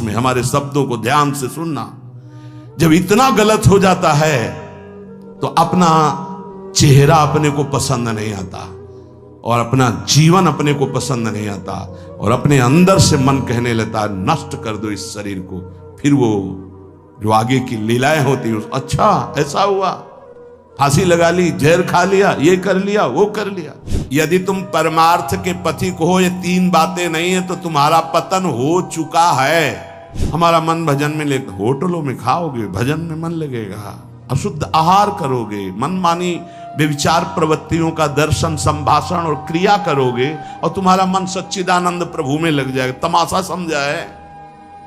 में हमारे शब्दों को ध्यान से सुनना। जब इतना गलत हो जाता है तो अपना चेहरा अपने को पसंद नहीं आता और अपना जीवन अपने को पसंद नहीं आता और अपने अंदर से मन कहने लगता है नष्ट कर दो इस शरीर को। फिर वो जो आगे की लीलाएं होती है, अच्छा ऐसा हुआ, फांसी लगा ली, जहर खा लिया, ये कर लिया, वो कर लिया। यदि तुम परमार्थ के पथिक हो, ये तीन बातें नहीं है तो तुम्हारा पतन हो चुका है। हमारा मन भजन में ले, होटलों में खाओगे, भजन में मन लगेगा, अशुद्ध आहार करोगे, मनमानी व्यभिचार प्रवृत्तियों का दर्शन, संभाषण और क्रिया करोगे और तुम्हारा मन सच्चिदानंद प्रभु में लग जाएगा। तमाशा समझा है,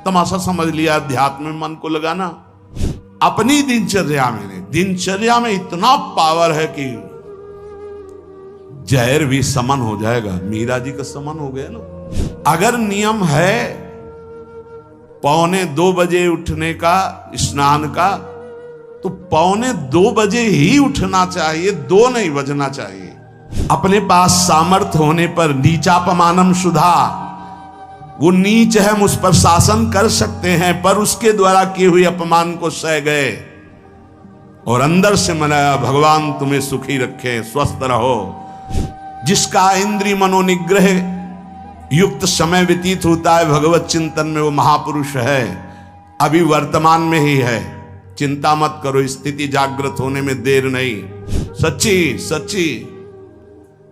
तमाशा समझ लिया अध्यात्म में मन को लगाना। अपनी दिनचर्या में इतना पावर है कि जहर भी समन हो जाएगा। मीरा जी का समन हो गया ना। अगर नियम है 1:45 बजे उठने का, स्नान का, तो 1:45 बजे ही उठना चाहिए, 2 नहीं बजना चाहिए। अपने पास सामर्थ्य होने पर नीचापमानम सुधा, वो नीच है, हम उस पर शासन कर सकते हैं, पर उसके द्वारा किए हुए अपमान को सह गए और अंदर से मनाया भगवान तुम्हें सुखी रखे, स्वस्थ रहो। जिसका इंद्रिय मनोनिग्रह युक्त समय व्यतीत होता है भगवत चिंतन में, वो महापुरुष है। अभी वर्तमान में ही है, चिंता मत करो, स्थिति जागृत होने में देर नहीं। सच्ची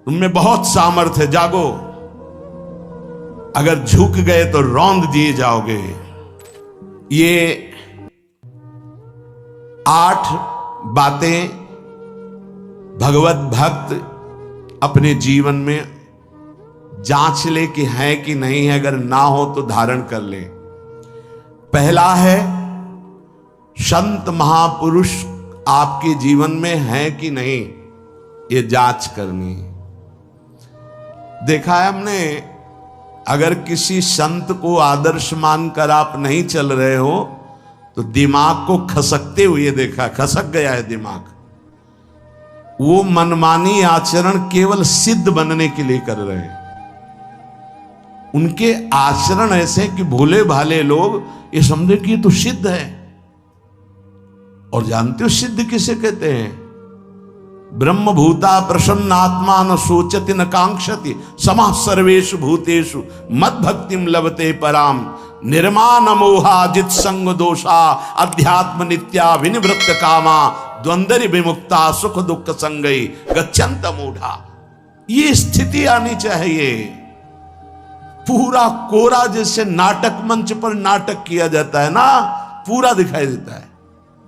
तुममें बहुत सामर्थ्य है, जागो। अगर झुक गए तो रौंद दिए जाओगे। ये 8 बातें भगवत भक्त अपने जीवन में जांच ले कि है कि नहीं है, अगर ना हो तो धारण कर ले। पहला है, संत महापुरुष आपके जीवन में है कि नहीं, ये जांच करनी। देखा है हमने, अगर किसी संत को आदर्श मानकर आप नहीं चल रहे हो तो दिमाग को खसकते हुए देखा, खसक गया है दिमाग। वो मनमानी आचरण केवल सिद्ध बनने के लिए कर रहे हैं। उनके आचरण ऐसे कि भोले भाले लोग ये समझे कि ये तो सिद्ध है। और जानते हो सिद्ध किसे कहते हैं? ब्रह्म भूता प्रसन्नात्मा न सोचति न कांक्षति समः सर्वेषु भूतेषु मद भक्तिम लभते पराम निर्माण मोहाजित संग दोषा अध्यात्म नित्या विनिवृत्त कामा द्वंद्व विमुक्ता सुख दुख संगई गच्छन्त मूढ़ा। ये स्थिति आनी चाहिए। पूरा कोरा जैसे नाटक मंच पर नाटक किया जाता है ना, पूरा दिखाई देता है,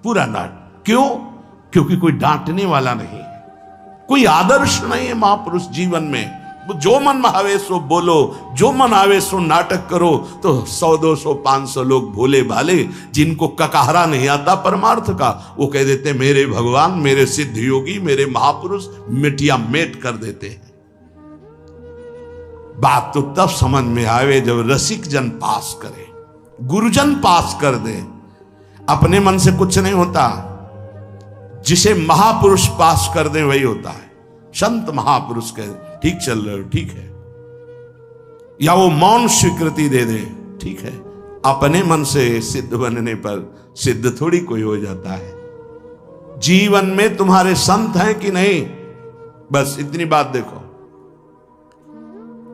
पूरा नाटक। क्यों? क्योंकि कोई डांटने वाला नहीं, कोई आदर्श नहीं है महापुरुष जीवन में। जो मन में आवे सो बोलो, जो मन आवे सो नाटक करो, तो 100 200 500 लोग भोले भाले जिनको ककाहरा नहीं आता परमार्थ का, वो कह देते मेरे भगवान, मेरे सिद्ध योगी, मेरे महापुरुष मिटिया मेट कर देते हैं। बात तो तब समझ में आवे जब रसिक जन पास करे, गुरुजन पास कर दे। अपने मन से कुछ नहीं होता, जिसे महापुरुष पास कर दे वही होता है। संत महापुरुष कहे ठीक चल रहे हो, ठीक है, या वो मौन स्वीकृति दे दे, ठीक है। अपने मन से सिद्ध बनने पर सिद्ध थोड़ी कोई हो जाता है। जीवन में तुम्हारे संत हैं कि नहीं, बस इतनी बात देखो।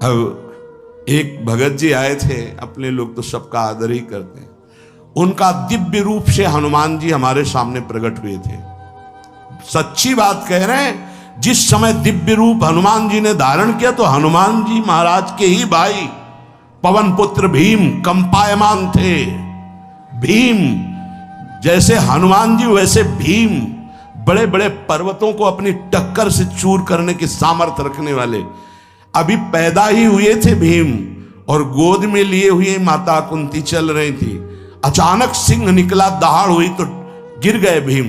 अब एक भगत जी आए थे, अपने लोग तो सबका आदर ही करते हैं। उनका दिव्य रूप से हनुमान जी हमारे सामने प्रकट हुए थे। सच्ची बात कह रहे हैं, जिस समय दिव्य रूप हनुमान जी ने धारण किया तो हनुमान जी महाराज के ही भाई पवन पुत्र भीम कंपायमान थे। भीम जैसे हनुमान जी वैसे भीम, बड़े बड़े पर्वतों को अपनी टक्कर से चूर करने की सामर्थ्य रखने वाले। अभी पैदा ही हुए थे भीम और गोद में लिए हुए माता कुंती चल रही थी। अचानक सिंह निकला, दहाड़ हुई तो गिर गए भीम।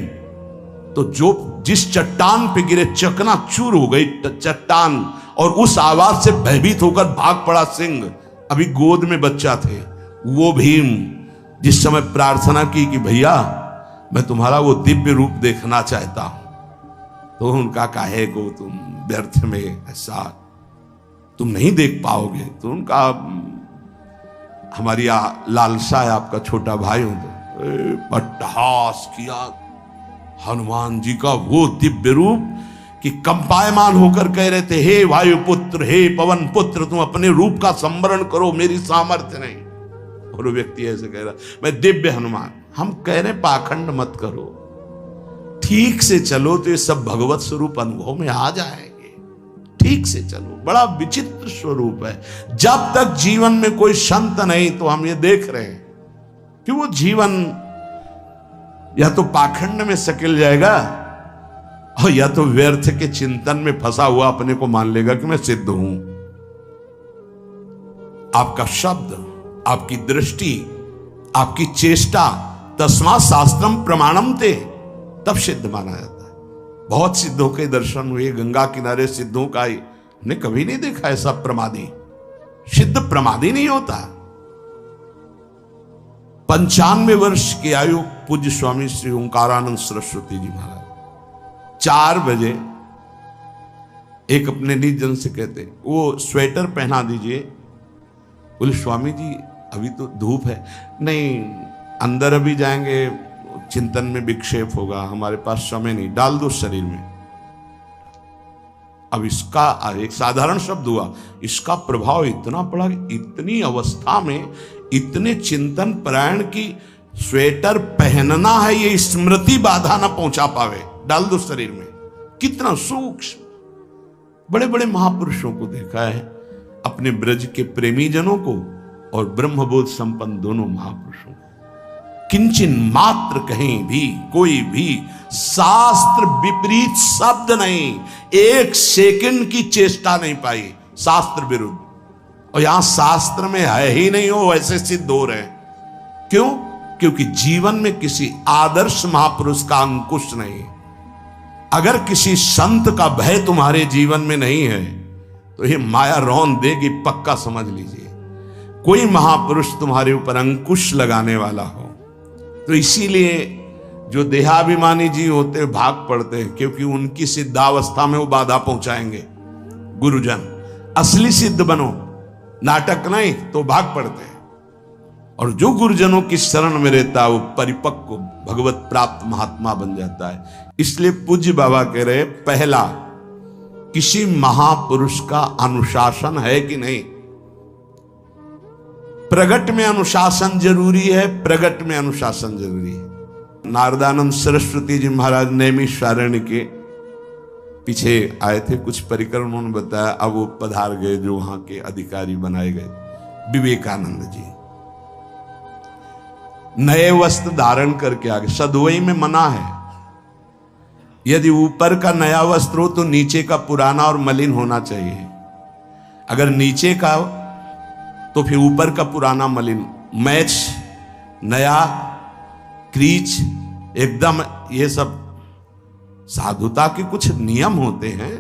तो जो जिस चट्टान पे गिरे चकनाचूर हो गई चट्टान, और उस आवाज से भयभीत होकर भाग पड़ा सिंह। अभी गोद में बच्चा थे। वो भीम जिस समय प्रार्थना की कि भैया मैं तुम्हारा वो दिव्य रूप देखना चाहता हूं, तो उनका काहे को तुम व्यर्थ में ऐसा तुम नहीं देख पाओगे। तो उनका हमारी लालसा है आपका छोटा भाई हूं तो अट्टहास किया हनुमान जी का वो दिव्य रूप कि कंपायमान होकर कह रहे थे, हे वायु पुत्र, हे पवन पुत्र, तुम अपने रूप का संवरण करो, मेरी सामर्थ्य नहीं। और वो व्यक्ति ऐसे कह रहा, मैं दिव्य हनुमान। हम कह रहे पाखंड मत करो, ठीक से चलो तो ये सब भगवत स्वरूप अनुभव में आ जाएंगे। ठीक से चलो, बड़ा विचित्र स्वरूप है। जब तक जीवन में कोई संत नहीं तो हम ये देख रहे हैं कि वो जीवन या तो पाखंड में सकिल जाएगा और या तो व्यर्थ के चिंतन में फंसा हुआ अपने को मान लेगा कि मैं सिद्ध हूं। आपका शब्द, आपकी दृष्टि, आपकी चेष्टा, तस्मात् शास्त्रम प्रमाणम ते, तब सिद्ध माना जाता है। बहुत सिद्धों के दर्शन हुए, गंगा किनारे सिद्धों का ही हमने कभी नहीं देखा ऐसा प्रमादी। सिद्ध प्रमादी नहीं होता। 95 वर्ष की आयु पूज्य स्वामी श्री ओंकारानंद सरस्वती जी महाराज 4 बजे एक अपने निज जन से कहते, वो स्वेटर पहना दीजिए। बोले स्वामी जी अभी तो धूप है। नहीं, अंदर अभी जाएंगे, चिंतन में विक्षेप होगा, हमारे पास समय नहीं, डाल दो शरीर में। अब इसका एक साधारण शब्द हुआ, इसका प्रभाव इतना पड़ा कि इतनी अवस्था में इतने चिंतन परायण की स्वेटर पहनना है ये स्मृति बाधा ना पहुंचा पावे, डाल दो शरीर में। कितना सूक्ष्म। बड़े बड़े महापुरुषों को देखा है, अपने ब्रज के प्रेमी जनों को और ब्रह्मबोध संपन्न दोनों महापुरुषों को, किंचन मात्र कहीं भी कोई भी शास्त्र विपरीत शब्द नहीं, 1 सेकंड की चेष्टा नहीं पाई शास्त्र विरुद्ध। और यहां शास्त्र में है ही नहीं, हो ऐसे सिद्ध हो रहे हैं। क्यों? क्योंकि जीवन में किसी आदर्श महापुरुष का अंकुश नहीं। अगर किसी संत का भय तुम्हारे जीवन में नहीं है तो ये माया रौन देगी, पक्का समझ लीजिए। कोई महापुरुष तुम्हारे ऊपर अंकुश लगाने वाला हो तो इसीलिए जो देहाभिमानी जी होते भाग पड़ते हैं, क्योंकि उनकी सिद्धावस्था में वो बाधा पहुंचाएंगे गुरुजन। असली सिद्ध बनो, नाटक नहीं, तो भाग पड़ते हैं। और जो गुरुजनों की शरण में रहता है वो परिपक्व भगवत प्राप्त महात्मा बन जाता है। इसलिए पूज्य बाबा कह रहे, पहला, किसी महापुरुष का अनुशासन है कि नहीं। प्रगट में अनुशासन जरूरी है, प्रगट में अनुशासन जरूरी है। नारदानंद सरस्वती जी महाराज नैमिषारण्य के पीछे आए थे, कुछ परिक्रम उन्होंने बताया। अब वो पधार गए जो वहां के अधिकारी बनाए गए, विवेकानंद जी। नए वस्त्र धारण करके आ गए। सदवई में मना है, यदि ऊपर का नया वस्त्र हो तो नीचे का पुराना और मलिन होना चाहिए। अगर नीचे का तो फिर ऊपर का पुराना मलिन, मैच नया, क्रीच एकदम, ये सब साधुता के कुछ नियम होते हैं,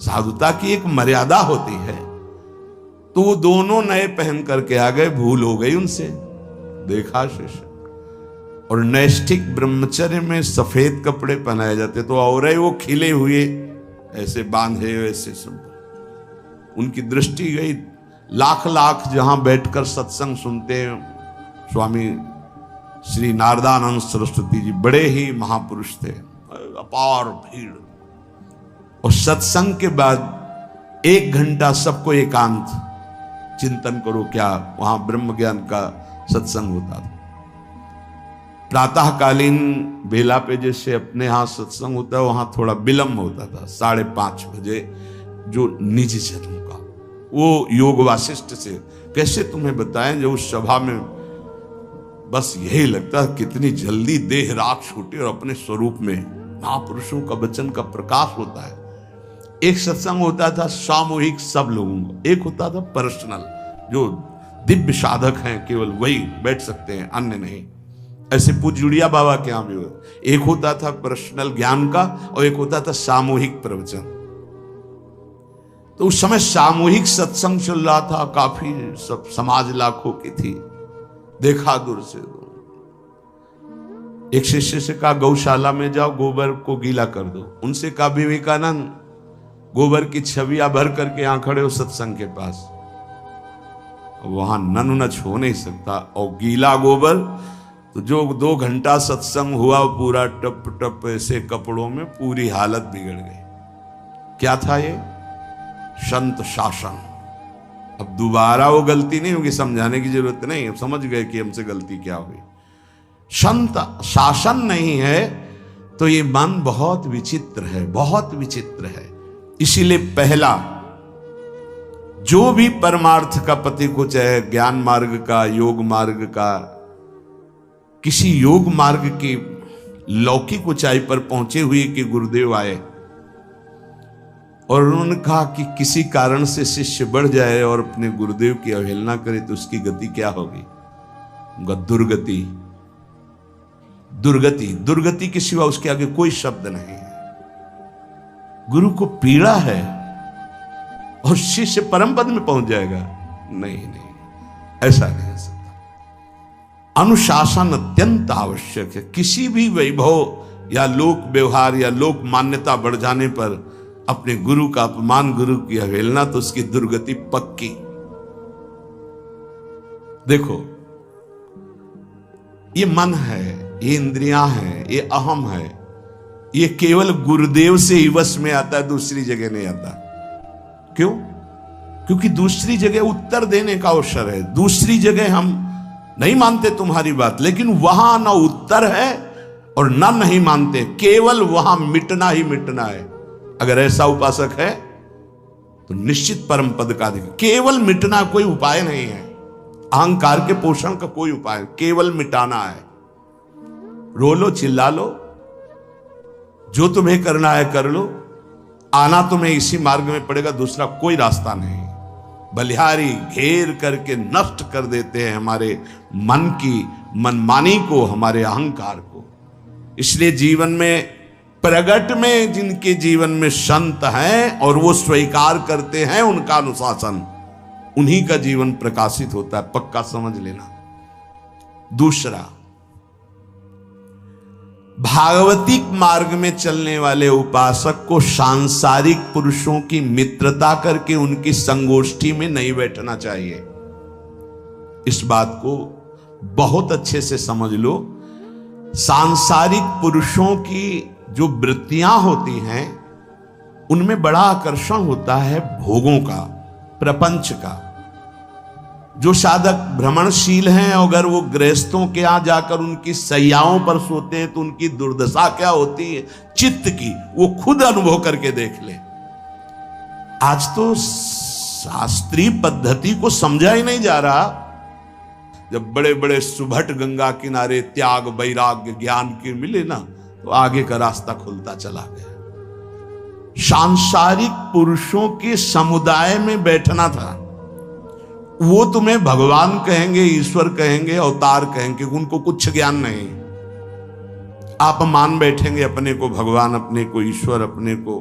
साधुता की एक मर्यादा होती है। तो वो दोनों नए पहन करके आ गए, भूल हो गई उनसे, देखा शिष्य। और नैष्ठिक ब्रह्मचर्य में सफेद कपड़े पहनाए जाते, तो और वो खिले हुए ऐसे बांधे ऐसे सब, उनकी दृष्टि गई। लाख लाख जहां बैठकर सत्संग सुनते हैं स्वामी श्री नारदानंद सरस्वती जी, बड़े ही महापुरुष थे, अपार भीड़। और सत्संग के बाद 1 घंटा सबको एकांत, चिंतन करो क्या, वहां ब्रह्म ज्ञान का सत्संग होता था। प्रातःकालीन बेला पे जैसे अपने यहां सत्संग होता है, वहां थोड़ा विलंब होता था, 5:30 बजे। जो निज जनों का, वो योग वासिष्ठ से कैसे तुम्हें बताएं, जो उस सभा में बस यही लगता है कितनी जल्दी देह राख छूटे और अपने स्वरूप में महापुरुषों का वचन का प्रकाश होता है। एक सत्संग होता था सामूहिक सब लोगों को, एक होता था पर्सनल, जो दिव्य साधक हैं केवल वही बैठ सकते हैं, अन्य नहीं। ऐसे पूज्य बाबा के यहां भी एक होता था पर्सनल ज्ञान का और एक होता था सामूहिक प्रवचन। तो उस समय सामूहिक सत्संग चल रहा था, काफी सब समाज लाखों की थी। देखा दूर से, एक शिष्य से कहा गौशाला में जाओ, गोबर को गीला कर दो। उनसे कहा विवेकानंद गोबर की छवियां भर करके यहां खड़े हो सत्संग के पास, वहां नन नच हो नहीं सकता। और गीला गोबर तो जो 2 घंटा सत्संग हुआ पूरा टप टप ऐसे कपड़ों में पूरी हालत बिगड़ गई। क्या था ये? संत शासन। अब दोबारा वो गलती नहीं होगी, समझाने की जरूरत नहीं, अब समझ गए कि हमसे गलती क्या हुई। संत शासन नहीं है तो ये मन बहुत विचित्र है, बहुत विचित्र है। इसीलिए पहला जो भी परमार्थ का पति को, चाहे ज्ञान मार्ग का, योग मार्ग का, किसी योग मार्ग की लौकिक ऊंचाई पर पहुंचे हुए कि गुरुदेव आए और उन्होंने कहा कि किसी कारण से शिष्य बढ़ जाए और अपने गुरुदेव की अवहेलना करे तो उसकी गति क्या होगी? उनका दुर्गति। दुर्गति, दुर्गति के सिवा उसके आगे कोई शब्द नहीं है। गुरु को पीड़ा है और शिष्य परम पद में पहुंच जाएगा? नहीं नहीं, ऐसा नहीं हो सकता। अनुशासन अत्यंत आवश्यक है। किसी भी वैभव या लोक व्यवहार या लोक मान्यता बढ़ जाने पर अपने गुरु का अपमान, गुरु की अवहेलना, तो उसकी दुर्गति पक्की। देखो, ये मन है, ये इंद्रियां हैं, ये अहम है, ये केवल गुरुदेव से ही वश में आता है, दूसरी जगह नहीं आता। क्यों? क्योंकि दूसरी जगह उत्तर देने का अवसर है। दूसरी जगह हम नहीं मानते तुम्हारी बात, लेकिन वहां ना उत्तर है और ना नहीं मानते, केवल वहां मिटना ही मिटना है। अगर ऐसा उपासक है तो निश्चित परम पद का अधिकार। केवल मिटना कोई उपाय नहीं है, अहंकार के पोषण का कोई उपाय, केवल मिटाना है। रो लो, चिल्ला लो, जो तुम्हें करना है कर लो, आना तुम्हें इसी मार्ग में पड़ेगा, दूसरा कोई रास्ता नहीं। बलिहारी घेर करके नष्ट कर देते हैं हमारे मन की मनमानी को, हमारे अहंकार को। इसलिए जीवन में प्रगट में जिनके जीवन में संत हैं और वो स्वीकार करते हैं उनका अनुशासन, उन्हीं का जीवन प्रकाशित होता है, पक्का समझ लेना। दूसरा, भागवतिक मार्ग में चलने वाले उपासक को सांसारिक पुरुषों की मित्रता करके उनकी संगोष्ठी में नहीं बैठना चाहिए। इस बात को बहुत अच्छे से समझ लो। सांसारिक पुरुषों की जो वृत्तियां होती हैं उनमें बड़ा आकर्षण होता है भोगों का, प्रपंच का। जो साधक भ्रमणशील हैं, अगर वो गृहस्थों के यहां जाकर उनकी सैयाओं पर सोते हैं तो उनकी दुर्दशा क्या होती है चित्त की, वो खुद अनुभव करके देख ले। आज तो शास्त्रीय पद्धति को समझा ही नहीं जा रहा। जब बड़े बड़े सुभट गंगा किनारे त्याग, वैराग्य, ज्ञान के मिले ना, तो आगे का रास्ता खुलता चला गया। सांसारिक पुरुषों के समुदाय में बैठना था। वो तुम्हें भगवान कहेंगे, ईश्वर कहेंगे, अवतार कहेंगे, उनको कुछ ज्ञान नहीं। आप मान बैठेंगे अपने को भगवान, अपने को ईश्वर, अपने को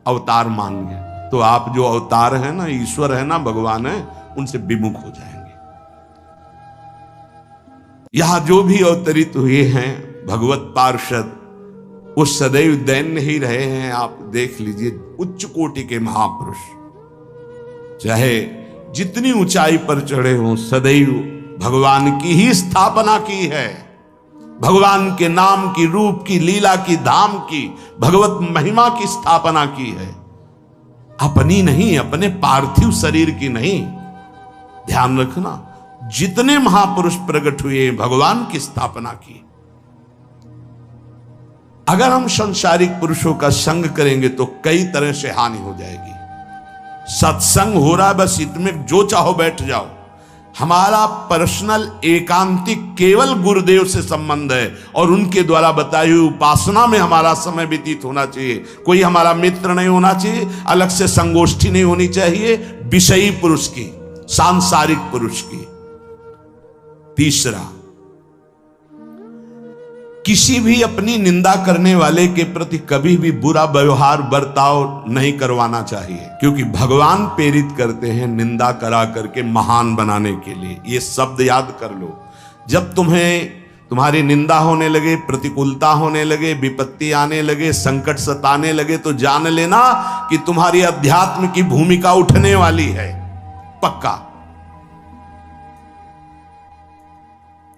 अवतार मानेंगे, तो आप जो अवतार है ना, ईश्वर है ना, भगवान है, उनसे विमुख हो जाएंगे। यहां जो भी अवतरित हुए हैं भगवत पार्षद, वो सदैव दैन्य ही रहे हैं। आप देख लीजिए, उच्च कोटि के महापुरुष चाहे जितनी ऊंचाई पर चढ़े हों, सदैव भगवान की ही स्थापना की है। भगवान के नाम की, रूप की, लीला की, धाम की, भगवत महिमा की स्थापना की है, अपनी नहीं, अपने पार्थिव शरीर की नहीं। ध्यान रखना, जितने महापुरुष प्रकट हुए भगवान की स्थापना की। अगर हम संसारिक पुरुषों का संग करेंगे तो कई तरह से हानि हो जाएगी। सत्संग हो रहा है, बस इतने जो चाहो बैठ जाओ। हमारा पर्सनल एकांतिक केवल गुरुदेव से संबंध है और उनके द्वारा बताई हुई उपासना में हमारा समय व्यतीत होना चाहिए। कोई हमारा मित्र नहीं होना चाहिए, अलग से संगोष्ठी नहीं होनी चाहिए विषयी पुरुष की, सांसारिक पुरुष की। तीसरा, किसी भी अपनी निंदा करने वाले के प्रति कभी भी बुरा व्यवहार बर्ताव नहीं करवाना चाहिए, क्योंकि भगवान प्रेरित करते हैं निंदा करा करके महान बनाने के लिए। ये शब्द याद कर लो। जब तुम्हारी निंदा होने लगे, प्रतिकूलता होने लगे, विपत्ति आने लगे, संकट सताने लगे, तो जान लेना कि तुम्हारी अध्यात्म की भूमिका उठने वाली है, पक्का।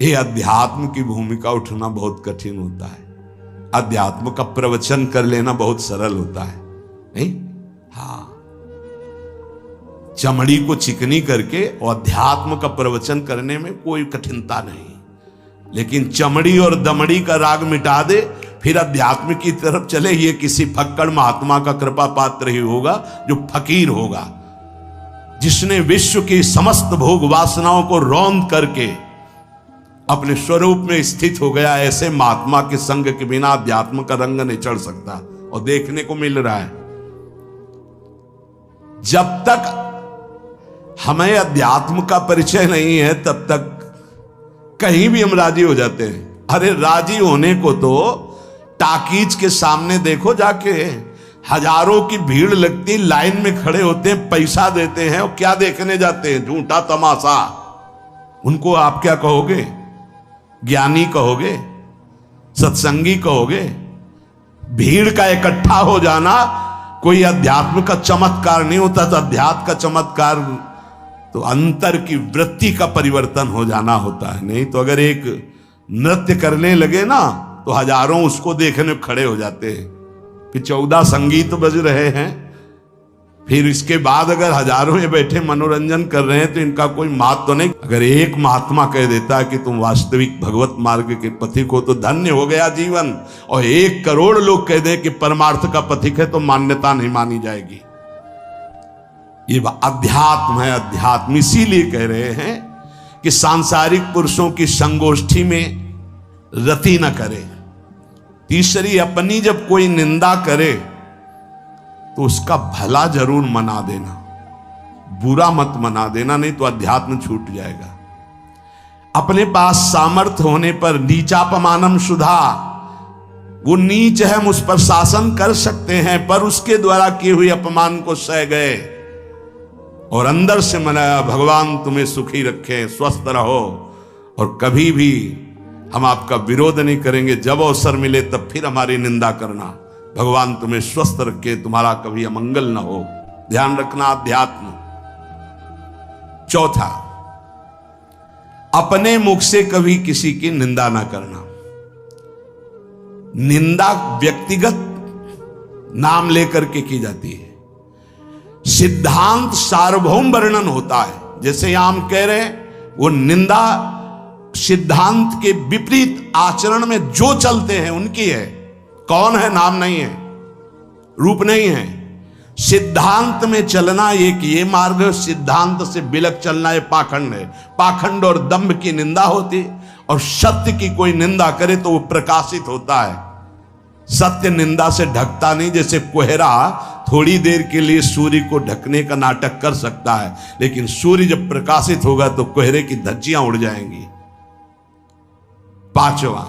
ये अध्यात्म की भूमिका उठना बहुत कठिन होता है। अध्यात्म का प्रवचन कर लेना बहुत सरल होता है, नहीं? हाँ, चमड़ी को चिकनी करके और अध्यात्म का प्रवचन करने में कोई कठिनता नहीं, लेकिन चमड़ी और दमड़ी का राग मिटा दे फिर अध्यात्म की तरफ चले, ये किसी फक्कड़ महात्मा का कृपा पात्र ही होगा जो फकीर होगा, जिसने विश्व की समस्त भोग वासनाओं को रौंद करके अपने स्वरूप में स्थित हो गया। ऐसे महात्मा के संग के बिना अध्यात्म का रंग नहीं चढ़ सकता, और देखने को मिल रहा है। जब तक हमें अध्यात्म का परिचय नहीं है तब तक कहीं भी हम राजी हो जाते हैं। अरे राजी होने को तो टाकीज के सामने देखो जाके, हजारों की भीड़ लगती, लाइन में खड़े होते हैं, पैसा देते हैं, और क्या देखने जाते हैं? झूठा तमाशा। उनको आप क्या कहोगे? ज्ञानी कहोगे? सत्संगी कहोगे? भीड़ का इकट्ठा हो जाना कोई अध्यात्म का चमत्कार नहीं होता। तो अध्यात्म का चमत्कार तो अंतर की वृत्ति का परिवर्तन हो जाना होता है। नहीं तो अगर एक नृत्य करने लगे ना तो हजारों उसको देखने खड़े हो जाते हैं। फिर 14 संगीत बज रहे हैं, फिर इसके बाद अगर हजारों ये बैठे मनोरंजन कर रहे हैं तो इनका कोई महत्व तो नहीं। अगर एक महात्मा कह देता है कि तुम वास्तविक भगवत मार्ग के पथिक हो तो धन्य हो गया जीवन, और 1 करोड़ लोग कह दें कि परमार्थ का पथिक है तो मान्यता नहीं मानी जाएगी। ये अध्यात्म है। अध्यात्म इसीलिए कह रहे हैं कि सांसारिक पुरुषों की संगोष्ठी में रति न करे। तीसरी, अपनी जब कोई निंदा करे तो उसका भला जरूर मना देना, बुरा मत मना देना, नहीं तो अध्यात्म छूट जाएगा। अपने पास सामर्थ्य होने पर नीचापमानम सुधा, वो नीच है, हम उस पर शासन कर सकते हैं, पर उसके द्वारा किए हुए अपमान को सह गए और अंदर से मनाया, भगवान तुम्हें सुखी रखे, स्वस्थ रहो, और कभी भी हम आपका विरोध नहीं करेंगे। जब अवसर मिले तब फिर हमारी निंदा करना, भगवान तुम्हें स्वस्थ रखे, तुम्हारा कभी अमंगल न हो। ध्यान रखना अध्यात्म। चौथा, अपने मुख से कभी किसी की निंदा ना करना। निंदा व्यक्तिगत नाम लेकर के की जाती है, सिद्धांत सार्वभौम वर्णन होता है। जैसे यहां हम कह रहे हैं, वो निंदा सिद्धांत के विपरीत आचरण में जो चलते हैं उनकी है। कौन है? नाम नहीं है, रूप नहीं है। सिद्धांत में चलना एक ये मार्ग है, सिद्धांत से बिलक चलना ये पाखंड है। पाखंड और दंभ की निंदा होती, और सत्य की कोई निंदा करे तो वो प्रकाशित होता है। सत्य निंदा से ढकता नहीं। जैसे कोहरा थोड़ी देर के लिए सूर्य को ढकने का नाटक कर सकता है, लेकिन सूर्य जब प्रकाशित होगा तो कोहरे की धज्जियां उड़ जाएंगी। पांचवा,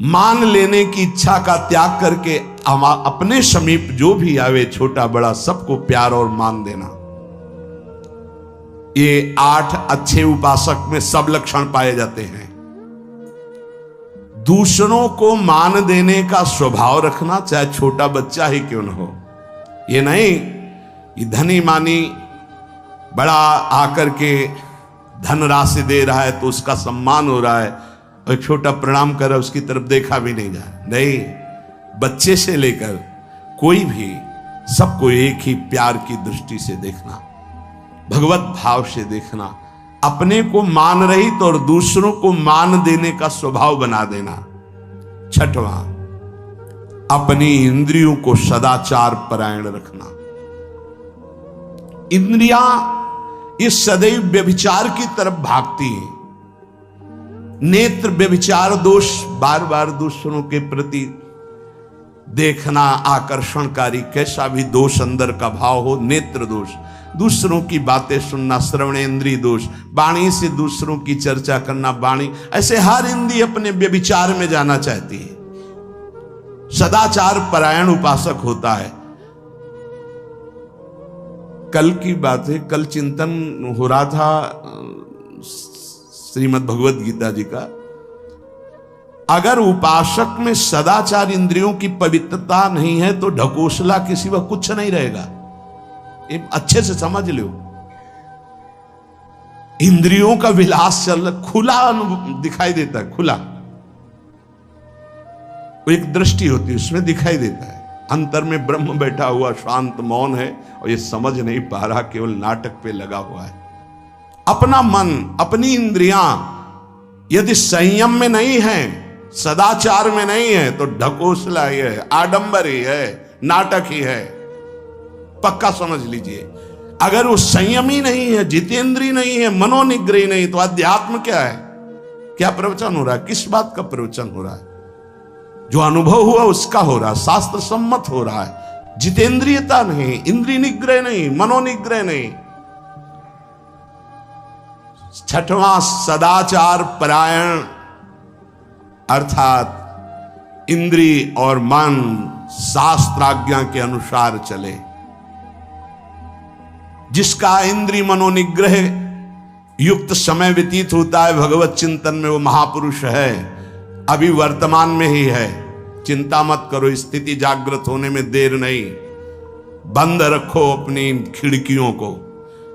मान लेने की इच्छा का त्याग करके अपने समीप जो भी आवे, छोटा बड़ा सबको प्यार और मान देना। ये 8 अच्छे उपासक में सब लक्षण पाए जाते हैं। दूसरों को मान देने का स्वभाव रखना, चाहे छोटा बच्चा ही क्यों न हो। ये नहीं कि धनी मानी बड़ा आकर के धन राशि दे रहा है तो उसका सम्मान हो रहा है, और छोटा प्रणाम कर रहा है उसकी तरफ देखा भी नहीं जाए। नहीं, बच्चे से लेकर कोई भी सबको एक ही प्यार की दृष्टि से देखना, भगवत भाव से देखना, अपने को मान रहित और दूसरों को मान देने का स्वभाव बना देना। छठवां, अपनी इंद्रियों को सदाचार परायण रखना। इंद्रियां ये सदैव व्यभिचार की तरफ भागती हैं। नेत्र व्यभिचार दोष, बार बार दूसरों के प्रति देखना आकर्षणकारी, कैसा भी दोष अंदर का भाव हो, नेत्र दोष। दूसरों की बातें सुनना, श्रवणेंद्रिय दोष। वाणी से दूसरों की चर्चा करना, वाणी, ऐसे हर इंद्रिय अपने व्यभिचार में जाना चाहती है। सदाचार परायण उपासक होता है। कल की बात है, कल चिंतन हो रहा था श्रीमद् भगवत गीता जी का। अगर उपासक में सदाचार इंद्रियों की पवित्रता नहीं है तो ढकोसला किसी वक्त कुछ नहीं रहेगा। ये अच्छे से समझ लो। इंद्रियों का विलास चल खुला दिखाई देता है, खुला एक दृष्टि होती है उसमें दिखाई देता है। अंतर में ब्रह्म बैठा हुआ शांत मौन है और ये समझ नहीं पा रहा, केवल नाटक पे लगा हुआ है। अपना मन अपनी इंद्रियां यदि संयम में नहीं है, सदाचार में नहीं है, तो ढकोसला ही है, आडंबर ही है, नाटक ही है, पक्का समझ लीजिए। अगर वो संयमी नहीं है, जितेंद्रीय नहीं है, मनोनिग्रही नहीं, तो अध्यात्म क्या है? क्या प्रवचन हो रहा है? किस बात का प्रवचन हो रहा है? जो अनुभव हुआ उसका हो रहा है, शास्त्र सम्मत हो रहा है। जितेंद्रियता नहीं, इंद्रिय निग्रह नहीं, मनोनिग्रह नहीं। छठवां सदाचार परायण, अर्थात इंद्रिय और मन शास्त्राज्ञा के अनुसार चले। जिसका इंद्रिय मनोनिग्रह युक्त समय व्यतीत होता है भगवत चिंतन में, वो महापुरुष है। अभी वर्तमान में ही है, चिंता मत करो, स्थिति जागृत होने में देर नहीं। बंद रखो अपनी खिड़कियों को,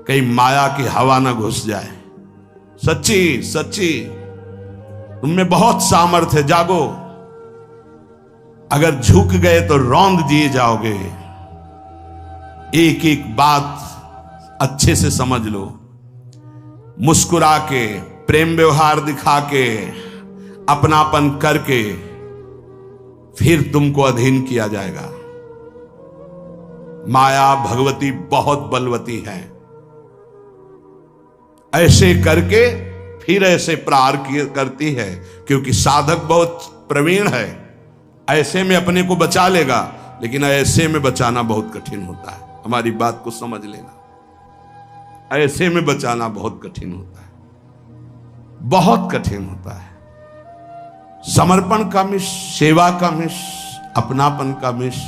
कहीं माया की हवा ना घुस जाए। सच्ची सच्ची तुममें बहुत सामर्थ्य है, जागो। अगर झुक गए तो रौंद दिए जाओगे। एक एक बात अच्छे से समझ लो। मुस्कुरा के, प्रेम व्यवहार दिखा के, अपनापन करके फिर तुमको अधीन किया जाएगा। माया भगवती बहुत बलवती है। ऐसे करके फिर ऐसे प्रहार करती है, क्योंकि साधक बहुत प्रवीण है। ऐसे में अपने को बचा लेगा, लेकिन ऐसे में बचाना बहुत कठिन होता है। हमारी बात को समझ लेना, ऐसे में बचाना बहुत कठिन होता है, बहुत कठिन होता है। समर्पण का मिश, सेवा का मिश, अपनापन का मिश।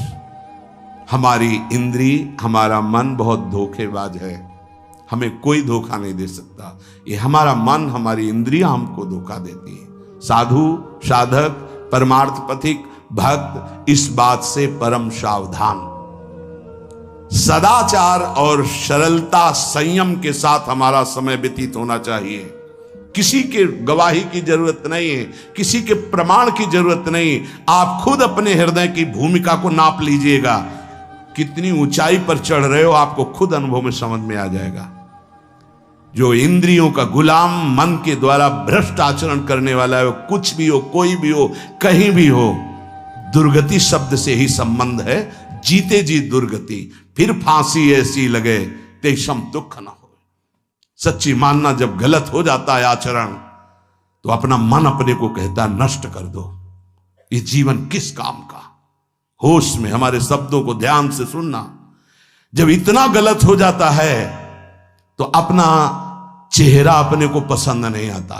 हमारी इंद्री, हमारा मन बहुत धोखेबाज है, हमें कोई धोखा नहीं दे सकता। ये हमारा मन, हमारी इंद्रियां हमको धोखा देती है। साधु, साधक, परमार्थ पथिक, भक्त इस बात से परम सावधान। सदाचार और सरलता संयम के साथ हमारा समय व्यतीत होना चाहिए। किसी के गवाही की जरूरत नहीं है, किसी के प्रमाण की जरूरत नहीं। आप खुद अपने हृदय की भूमिका को नाप लीजिएगा, कितनी ऊंचाई पर चढ़ रहे हो आपको खुद अनुभव में समझ में आ जाएगा। जो इंद्रियों का गुलाम, मन के द्वारा भ्रष्ट आचरण करने वाला है, वो कुछ भी हो, कोई भी हो, कहीं भी हो, दुर्गति शब्द से ही संबंध है। जीते जी दुर्गति, फिर फांसी ऐसी लगे तेषम दुख न हो। सच्ची मानना, जब गलत हो जाता है आचरण, तो अपना मन अपने को कहता है नष्ट कर दो, ये जीवन किस काम का। होश में हमारे शब्दों को ध्यान से सुनना। जब इतना गलत हो जाता है तो अपना चेहरा अपने को पसंद नहीं आता,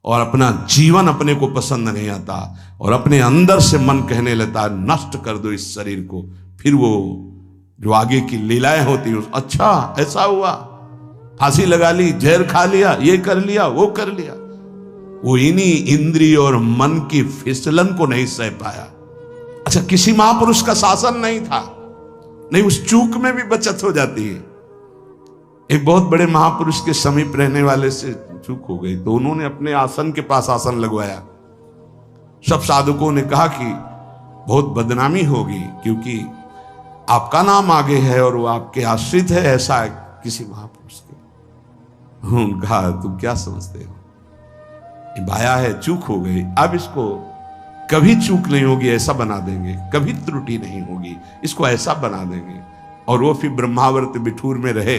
और अपना जीवन अपने को पसंद नहीं आता, और अपने अंदर से मन कहने लगता है नष्ट कर दो इस शरीर को। फिर वो जो आगे की लीलाएं होती है, अच्छा ऐसा हुआ, फांसी लगा ली, जहर खा लिया, ये कर लिया, वो कर लिया। वो इन्हीं इंद्रिय और मन की फिसलन को नहीं सह पाया। अच्छा, किसी महापुरुष का शासन नहीं था, नहीं, उस चूक में भी बचत हो जाती है। एक बहुत बड़े महापुरुष के समीप रहने वाले से चूक हो गई, तो उन्होंने अपने आसन के पास आसन लगवाया। सब साधुकों ने कहा कि बहुत बदनामी होगी, क्योंकि आपका नाम आगे है और वो आपके आश्रित है, ऐसा है किसी महापुरुष के। उन्होंने कहा तुम क्या समझते हो, ये बाया है, चूक हो गई, अब इसको कभी चूक नहीं होगी ऐसा बना देंगे, कभी त्रुटि नहीं होगी, इसको ऐसा बना देंगे। और वो फिर ब्रह्मावर्त बिठूर में रहे,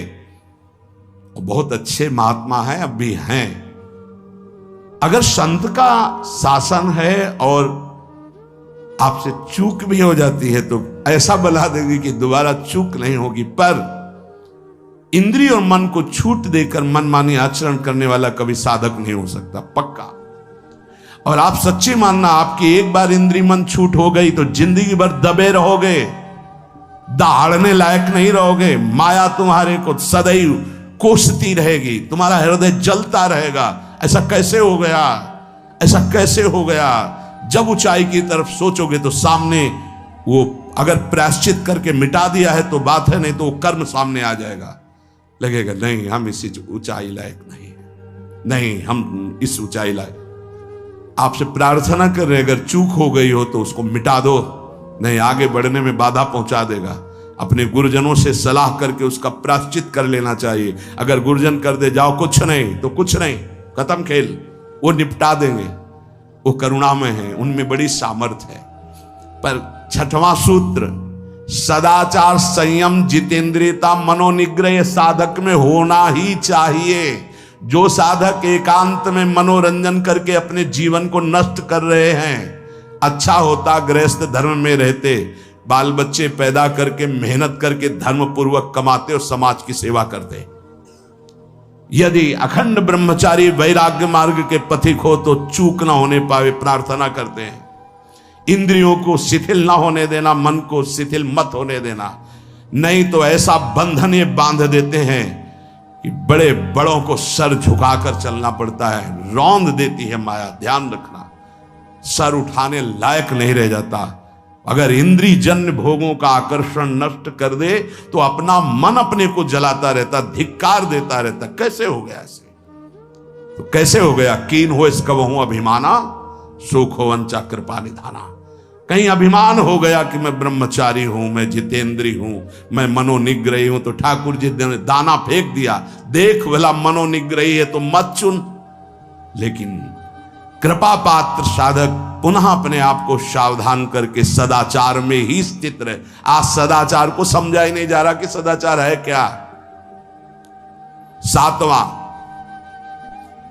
और बहुत अच्छे महात्मा हैं, अब भी हैं। अगर संत का शासन है और आपसे चूक भी हो जाती है तो ऐसा बना देंगे कि दोबारा चूक नहीं होगी। पर इंद्रिय और मन को छूट देकर मनमानी आचरण करने वाला कभी साधक नहीं हो सकता, पक्का। और आप सच्ची मानना, आपकी एक बार इंद्रिय मन छूट हो गई तो जिंदगी भर दबे रहोगे, दहाड़ने लायक नहीं रहोगे। माया तुम्हारे को सदैव कोसती रहेगी, तुम्हारा हृदय जलता रहेगा। ऐसा कैसे हो गया, ऐसा कैसे हो गया। जब ऊंचाई की तरफ सोचोगे तो सामने वो, अगर प्रायश्चित करके मिटा दिया है तो बात है, नहीं तो वो कर्म सामने आ जाएगा। लगेगा नहीं, हम इसी ऊंचाई लायक नहीं है। नहीं, हम इस ऊंचाई लाए। आपसे प्रार्थना कर रहे, अगर चूक हो गई हो तो उसको मिटा दो, नहीं आगे बढ़ने में बाधा पहुंचा देगा। अपने गुरुजनों से सलाह करके उसका प्रायश्चित कर लेना चाहिए। अगर गुरुजन कर दे जाओ कुछ नहीं तो कुछ नहीं, खत्म खेल, वो निपटा देंगे। वो करुणामय है, उनमें बड़ी सामर्थ्य है। पर छठवां सूत्र, सदाचार, संयम, जितेंद्रियता, मनोनिग्रह साधक में होना ही चाहिए। जो साधक एकांत में मनोरंजन करके अपने जीवन को नष्ट कर रहे हैं, अच्छा होता गृहस्थ धर्म में रहते, बाल बच्चे पैदा करके मेहनत करके धर्म पूर्वक कमाते और समाज की सेवा करते। यदि अखंड ब्रह्मचारी वैराग्य मार्ग के पथिक हो तो चूक ना होने पावे, प्रार्थना करते हैं। इंद्रियों को शिथिल ना होने देना, मन को शिथिल मत होने देना, नहीं तो ऐसा बंधन ये बांध देते हैं कि बड़े बड़ों को सर झुकाकर चलना पड़ता है। रौंद देती है माया, ध्यान रखना, सर उठाने लायक नहीं रह जाता। अगर इंद्रिय जन्य भोगों का आकर्षण नष्ट कर दे तो अपना मन अपने को जलाता रहता, धिक्कार देता रहता। कैसे हो गया ऐसे? तो कैसे हो गया? कीन हो इसका वहू अभिमाना, सुख हो वंचा कृपा निधाना। कहीं अभिमान हो गया कि मैं ब्रह्मचारी हूं, मैं जितेंद्री हूं, मैं मनोनिग्रही हूं, तो ठाकुर जी ने दाना फेंक दिया, देख भला मनोनिग्रही है तो मत चुन। लेकिन कृपा पात्र साधक पुनः अपने आप को सावधान करके सदाचार में ही स्थित रहे। आज सदाचार को समझा ही नहीं जा रहा कि सदाचार है क्या। सातवां,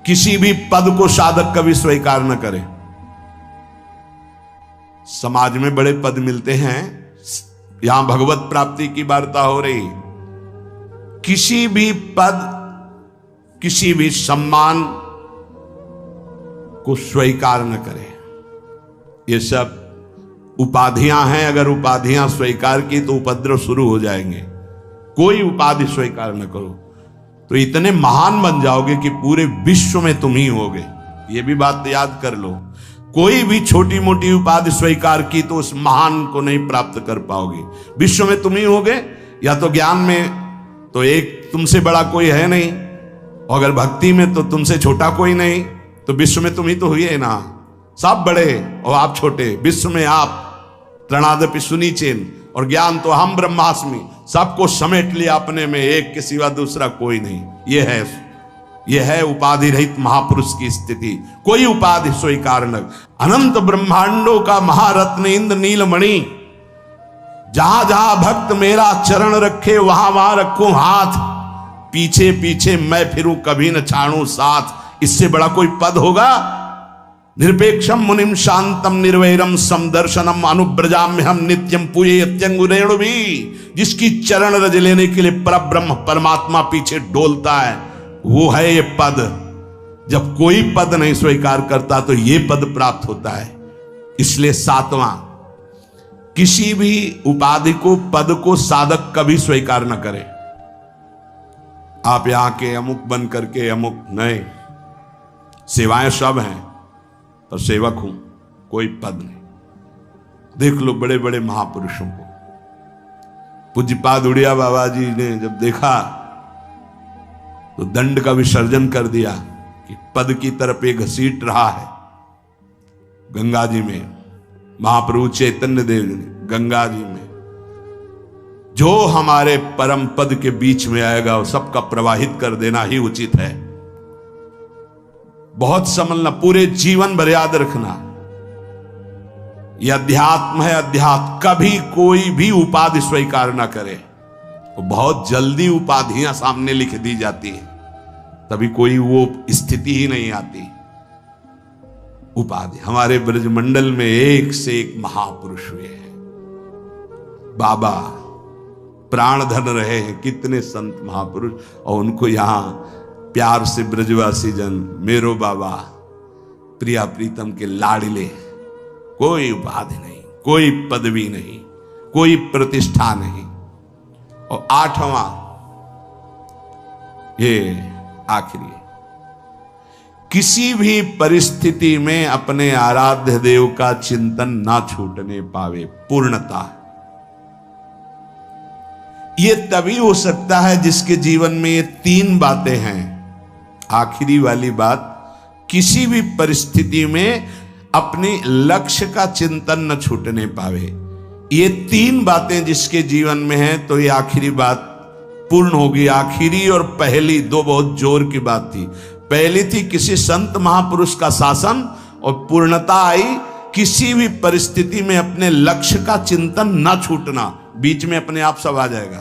किसी भी पद को साधक कभी स्वीकार न करे। समाज में बड़े पद मिलते हैं, यहां भगवत प्राप्ति की वार्ता हो रही। किसी भी पद, किसी भी सम्मान को स्वीकार न करे। ये सब उपाधियां हैं, अगर उपाधियां स्वीकार की तो उपद्रव शुरू हो जाएंगे। कोई उपाधि स्वीकार न करो तो इतने महान बन जाओगे कि पूरे विश्व में तुम ही होगे। ये भी बात याद कर लो। कोई भी छोटी मोटी उपाधि स्वीकार की तो उस महान को नहीं प्राप्त कर पाओगे। विश्व में तुम ही होगे, या तो ज्ञान में तो एक तुमसे बड़ा कोई है नहीं, और अगर भक्ति में तो तुमसे छोटा कोई नहीं, तो विश्व में तुम ही तो हुए ना। सब बड़े और आप छोटे, विश्व में आप त्रणादपि सुनीचेन, और ज्ञान तो हम ब्रह्मास्मि, सबको समेट लिया अपने में, एक के सिवा दूसरा कोई नहीं। यह है उपाधि रहित महापुरुष की स्थिति। कोई उपाधि स्वीकार न। अनंत ब्रह्मांडों का महारत्न इंद्र नीलमणि, जहां जहां भक्त मेरा चरण रखे वहां वहां रखूं हाथ, पीछे पीछे मैं फिरूं कभी न छाड़ूं साथ। इससे बड़ा कोई पद होगा? निरपेक्षम मुनिम शांतम निर्वैरम समदर्शनम अनुब्रजाम्य हम नित्यम पूये अत्यंगुरेणु भी। जिसकी चरण रज लेने के लिए परब्रह्म परमात्मा पीछे डोलता है, वो है ये पद। जब कोई पद नहीं स्वीकार करता तो ये पद प्राप्त होता है। इसलिए सातवां, किसी भी उपाधि को, पद को साधक कभी स्वीकार न करे। आप यहां के अमुक बन करके अमुक नहीं, सेवाएं सब हैं पर सेवक हूं, कोई पद नहीं। देख लो बड़े बड़े महापुरुषों को। पूज्यपाद उड़िया बाबा जी ने जब देखा तो दंड का विसर्जन कर दिया कि पद की तरफ एक घसीट रहा है। गंगा जी में महाप्रभु चैतन्य देव ने गंगा जी में जो हमारे परम पद के बीच में आएगा वो सबका प्रवाहित कर देना ही उचित है। बहुत समझना, पूरे जीवन भर याद रखना, यह अध्यात्म है। अध्यात्म कभी कोई भी उपाधि स्वीकार ना करे। तो बहुत जल्दी उपाधियां सामने लिख दी जाती हैं, तभी कोई वो स्थिति ही नहीं आती। उपाधि हमारे ब्रजमंडल में एक से एक महापुरुष हुए हैं। बाबा प्राण धन रहे हैं, कितने संत महापुरुष, और उनको यहां प्यार से ब्रजवासी जन मेरो बाबा प्रिया प्रीतम के लाडले। कोई उपाधि नहीं, कोई पदवी नहीं, कोई प्रतिष्ठा नहीं। और आठवां, ये आखिरी, किसी भी परिस्थिति में अपने आराध्य देव का चिंतन ना छूटने पावे। पूर्णता ये तभी हो सकता है जिसके जीवन में ये तीन बातें हैं। आखिरी वाली बात, किसी भी परिस्थिति में अपने लक्ष्य का चिंतन न छूटने पावे। ये तीन बातें जिसके जीवन में हैं तो ये आखिरी बात पूर्ण होगी। आखिरी और पहली दो बहुत जोर की बात थी। पहली थी किसी संत महापुरुष का शासन, और पूर्णता आई किसी भी परिस्थिति में अपने लक्ष्य का चिंतन न छूटना। बीच में अपने आप सब आ जाएगा।